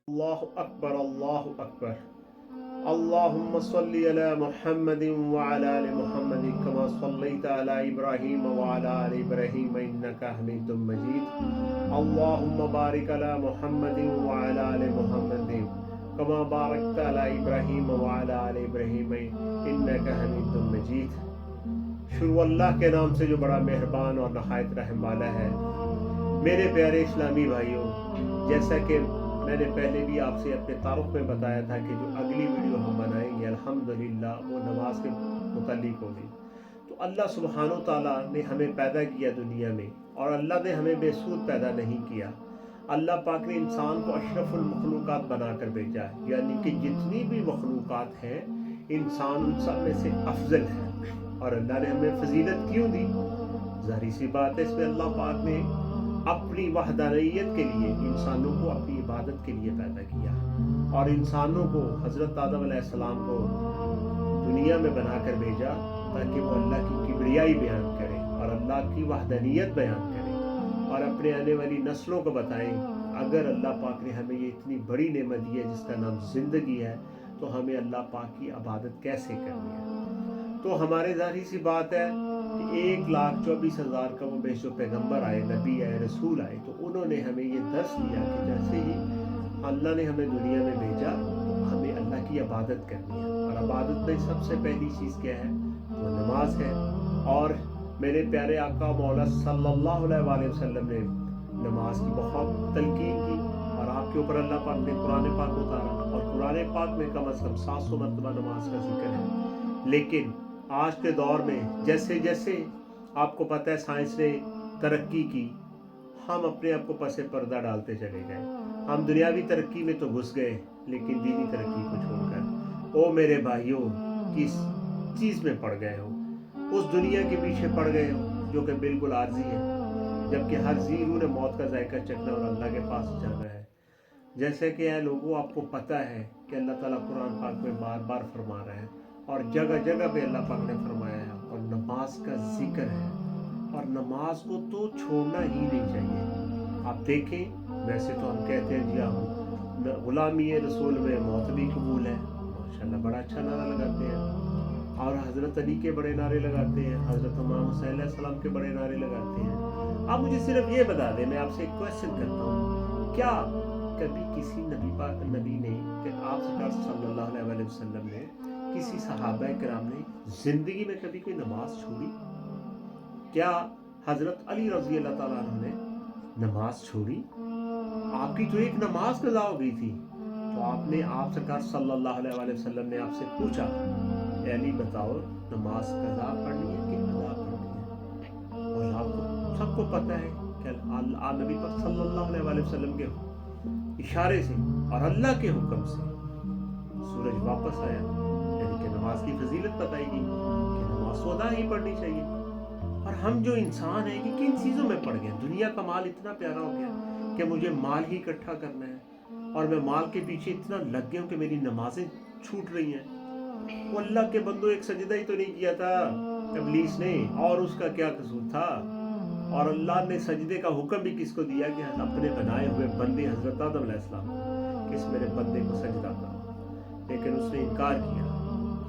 اللہ اکبر اللہ اکبر اللہم صلی علی محمد وعلی آل محمد کما صلیت علی ابراہیم وعلی آل ابراہیم انکا حمید مجید اللہم بارک علی محمد وعلی آل محمد کما بارکت علی ابراہیم وعلی آل ابراہیم انکا حمید مجید۔ شروع اللہ کے نام سے جو بڑا مہربان اور نہایت رحم والا ہے۔ میرے پیارے اسلامی بھائیوں، جیسا کہ میں نے پہلے بھی آپ سے اپنے تعارف میں بتایا تھا کہ جو اگلی ویڈیو ہم بنائیں گے الحمدللہ وہ نماز کے متعلق ہوگی۔ تو اللہ سبحانہ و تعالیٰ نے ہمیں پیدا کیا دنیا میں، اور اللہ نے ہمیں بے سود پیدا نہیں کیا۔ اللہ پاک نے انسان کو اشرف المخلوقات بنا کر بھیجا ہے، یعنی کہ جتنی بھی مخلوقات ہیں انسان ان سب میں سے افضل ہے۔ اور اللہ نے ہمیں فضیلت کیوں دی؟ ظاہری سی بات ہے، اس میں اللہ پاک نے اپنی وحدانیت کے لیے انسانوں کو اپنی عبادت کے لیے پیدا کیا، اور انسانوں کو حضرت آدم علیہ السلام کو دنیا میں بنا کر بھیجا تاکہ وہ اللہ کی کبریائی بیان کرے اور اللہ کی وحدانیت بیان کرے اور اپنے آنے والی نسلوں کو بتائیں اگر اللہ پاک نے ہمیں یہ اتنی بڑی نعمت دی ہے جس کا نام زندگی ہے تو ہمیں اللہ پاک کی عبادت کیسے کرنی ہے۔ تو ہمارے ظاہری سی بات ہے کہ 1,24,000 کا وہ بیش جو پیغمبر آئے، نبی آئے، رسول آئے، تو انہوں نے ہمیں یہ درس دیا کہ جیسے ہی اللہ نے ہمیں دنیا میں بھیجا تو ہمیں اللہ کی عبادت کرنی ہے، اور عبادت میں سب سے پہلی چیز کیا ہے؟ وہ نماز ہے۔ اور میرے پیارے آقا مولا صلی اللہ علیہ وآلہ وسلم نے نماز کی بہت تلقین کی، اور آپ کے اوپر اللہ پاک نے قرآن پاک اتارا، اور قرآن پاک میں کم از کم 700 مرتبہ نماز کا ذکر ہے۔ لیکن آج کے دور میں جیسے جیسے آپ کو پتہ ہے سائنس نے ترقی کی، ہم اپنے آپ کو پس پردہ ڈالتے چلے گئے۔ ہم دنیاوی ترقی میں تو گھس گئے لیکن دینی ترقی کو چھوڑ کر او میرے بھائیوں کس چیز میں پڑ گئے ہو؟ اس دنیا کے پیچھے پڑ گئے ہو جو کہ بالکل عارضی ہے، جبکہ ہر ذی روح نے موت کا ذائقہ چکھنا اور اللہ کے پاس جانا ہے۔ جیسے کہ اے لوگوں، آپ کو پتہ ہے کہ اللہ تعالیٰ قرآن پاک میں بار بار فرما رہا ہے، اور جگہ جگہ پہ اللہ پاک نے فرمایا ہے، اور نماز کا ذکر ہے، اور نماز کو تو چھوڑنا ہی نہیں چاہیے۔ آپ دیکھیں، ویسے تو ہم کہتے ہیں جی ہم غلامی رسول میں موت بھی قبول ہے، ماشاءاللہ بڑا اچھا نعرہ لگاتے ہیں، اور حضرت علی کے بڑے نعرے لگاتے ہیں، حضرت امام حسین علیہ السلام کے بڑے نعرے لگاتے ہیں۔ آپ مجھے صرف یہ بتا دیں، میں آپ سے ایک کویسچن کرتا ہوں، کیا کبھی کسی نبی نے کہ آپ سرکار صلی اللہ علیہ وسلم نے کسی صحابہ کرام نے زندگی میں کبھی کوئی نماز چھوڑی؟ کیا حضرت علی رضی اللہ تعالیٰ عنہ نے نماز چھوڑی؟ آپ کی تو ایک نماز قضا ہو گئی تھی، تو آپ سرکار صلی اللہ علیہ وسلم نے آپ سے پوچھا اے علی بتاؤ نماز قضا پڑھنی ہے کہ ادا پڑھنی ہے؟ اور آپ کو سب کو پتہ ہے کہ نبی پر صلی اللہ علیہ وسلم کے اشارے سے اور اللہ کے حکم سے سورج واپس آیا، یعنی کہ نماز کی فضیلت بتائی گئی کہ نماز تو ادا ہی پڑھنی چاہیے۔ اور ہم جو انسان ہیں کہ کن چیزوں میں پڑ گئے؟ دنیا کا مال اتنا پیارا ہو گیا کہ مجھے مال ہی اکٹھا کرنا ہے، اور میں مال کے پیچھے اتنا لگ گیا ہوں کہ میری نمازیں چھوٹ رہی ہیں۔ وہ اللہ کے بندو ایک سجدہ ہی تو نہیں کیا تھا ابلیس نے، اور اس کا کیا قصور تھا؟ اور اللہ نے سجدے کا حکم بھی کس کو دیا کہ اپنے بنائے ہوئے بندے حضرت آدم علیہ السلام کو کہ اس میرے بندے کو سجدہ کرو، لیکن اس نے انکار کیا،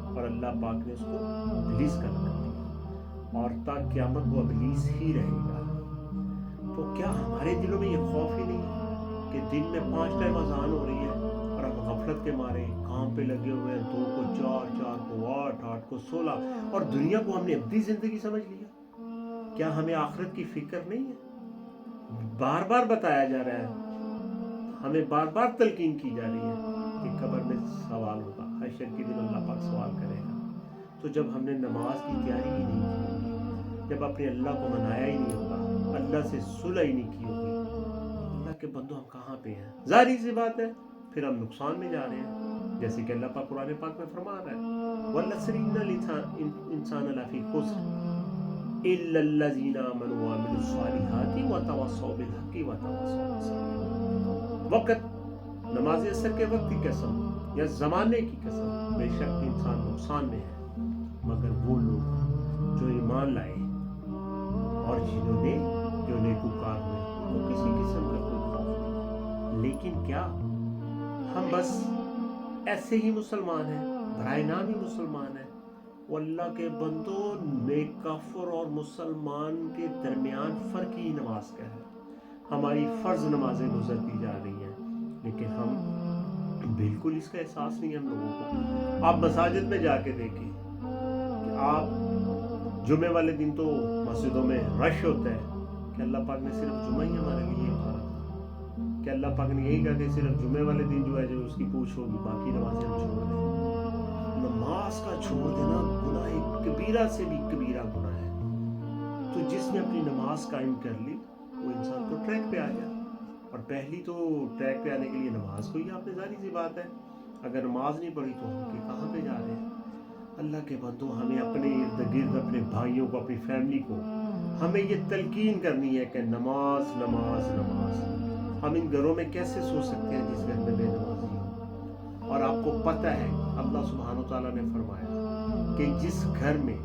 اور اللہ پاک نے اس کو ابلیس کا لقب دیا، اور تا قیامت وہ ابلیس ہی رہے گا۔ تو کیا ہمارے دلوں میں یہ خوف ہی نہیں کہ دن میں 5 ٹائم اذان ہو رہی ہے اور ہم غفلت کے مارے کام پہ لگے ہوئے ہیں، 2 کو 4، 4 کو 8، 8 کو 16، اور دنیا کو ہم نے اپنی زندگی سمجھ لیا؟ کیا ہمیں آخرت کی فکر نہیں ہے؟ بار بار بتایا جا رہا ہے، ہمیں بار بار تلقین کی جا رہی ہے کہ قبر میں سوال ہوگا، حشر کے دن اللہ پاک سوال کرے گا۔ تو جب ہم نے نماز کی تیاری ہی نہیں کی ہوگی، جب اپنے اللہ کو منایا ہی نہیں ہوگا، اللہ سے صلح ہی نہیں کی ہوگی، اللہ کے بندو ہم کہاں پہ ہیں؟ ظاہری سی بات ہے پھر ہم نقصان میں جا رہے ہیں، جیسے کہ اللہ پاک قرآن پاک میں فرما رہا ہے وَالْعَصْرِ إِنَّ الْإِنسَانَ لَفِي خُسْرٍ إِلَّا الَّذِينَ آمَنُوا وَعَمِلُوا الصَّالِحَاتِ وَتَوَاصَوْا بِالْحَقِّ وَتَوَاصَوْا بِالصَّبْرِ۔ وقت، نماز عصر کے وقت کی قسم یا زمانے کی قسم، بے شک انسان نقصان میں ہے، مگر وہ لوگ جو ایمان لائے اور جنہوں نے جو نیکوکار ہوئے، وہ کسی قسم کا کوئی خوف نہیں۔ لیکن کیا ہم بس ایسے ہی مسلمان ہیں، برائے نام ہی مسلمان ہیں۔ وہ اللہ کے بندوں، نیک کافر اور مسلمان کے درمیان فرق ہی نماز کا ہے۔ ہماری فرض نمازیں گزرتی جا رہی ہیں، لیکن ہم بالکل اس کا احساس نہیں ہے ہم لوگوں کو۔ آپ مساجد میں جا کے دیکھیں کہ آپ جمعے والے دن تو مسجدوں میں رش ہوتا ہے کہ اللہ پاک نے صرف جمعہ ہی ہمارے لیے اتارا تھا، کہ اللہ پاک نے یہی کہا کہ صرف جمعے والے دن جو ہے جو اس کی پوچھ ہوگی، باقی نمازیں ہم چھوڑ دیں۔ نماز کا چھوڑ دینا گناہ کبیرہ سے بھی کبیرہ گناہ ہے۔ تو جس نے اپنی نماز قائم کر لی وہ انسان تو ٹریک پہ آ گیا، اور پہلی تو ٹریک پہ آنے کے لیے نماز کو ہی آپ نے ظاہری سی بات ہے، اگر نماز نہیں پڑھی تو ہم کہاں پہ جا رہے ہیں؟ اللہ کے بندوں، ہمیں اپنے ارد گرد، اپنے بھائیوں کو، اپنی فیملی کو ہمیں یہ تلقین کرنی ہے کہ نماز نماز نماز۔ ہم ان گھروں میں کیسے سو سکتے ہیں جس گھر میں بے نمازی ہو؟ اور آپ کو پتہ ہے اللہ سبحانہ وتعالیٰ نے فرمایا کہ جس گھر میں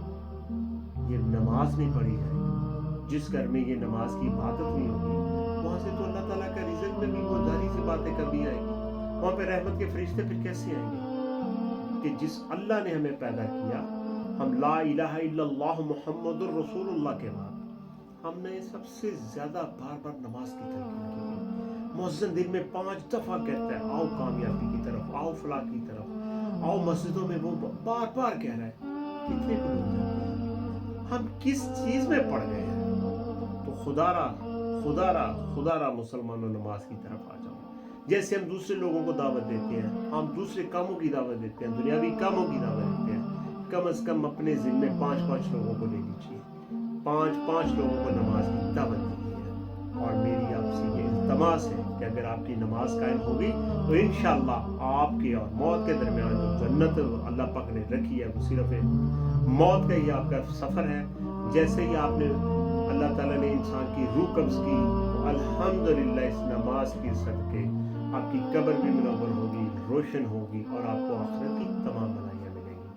یہ نماز نہیں پڑھی جائے گی، جس گھر میں یہ نماز کی عبادت نہیں ہوگی، وہاں سے تو اللہ تعالیٰ کا رزق میں بھی وہ ظاہری سی باتیں کبھی آئیں گی، وہاں پہ رحمت کے فرشتے پھر کیسے آئیں گے؟ کہ جس اللہ نے ہمیں پیدا کیا، ہم لا الہ الا اللہ محمد الرسول اللہ کے بعد ہم نے سب سے زیادہ بار بار نماز کی تلقین کی ہے۔ مؤذن دن میں 5 دفعہ کہتا ہے آؤ کامیابی کی طرف، آؤ فلاح کی طرف، آؤ مسجدوں میں، وہ بار بار کہہ رہا ہے۔ کتنے کو لوگ جاتے ہیں؟ ہم کس چیز میں پڑ گئے ہیں؟ تو خدا را مسلمانوں نماز کی طرف آ جاؤ۔ جیسے ہم دوسرے لوگوں کو دعوت دیتے ہیں، ہم دوسرے کاموں کی دعوت دیتے ہیں، دنیاوی کاموں کی دعوت دیتے ہیں، کم از کم اپنے ذمے 5 لوگوں کو لے لیجیے، 5 لوگوں کو نماز کی دعوت دیجیے۔ اور میری آپ سے یہ التماس ہے کہ اگر آپ کی نماز قائم ہوگی تو انشاءاللہ آپ کے اور موت کے درمیان جو جنت اللہ پاک نے رکھی ہے وہ صرف موت کا ہی آپ کا سفر ہے۔ جیسے ہی آپ نے اللہ تعالیٰ نے انسان کی روح قبض کی، الحمدللہ اس نماز کی صدقے آپ کی قبر بھی منور ہوگی، روشن ہوگی، اور آپ کو آخرت کی تمام بھلائیاں ملیں گی۔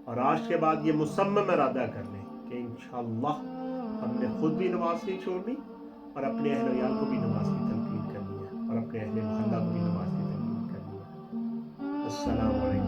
اور آج کے بعد یہ مصمم ارادہ کر لیں کہ انشاءاللہ ہم نے خود بھی نماز نہیں چھوڑنی، اور اپنے اہل ویال کو بھی نماز کی تلقین کرنی ہے، اور اپنے اہل محلہ کو بھی نماز کی تلقین کرنی ہے۔ السلام علیکم۔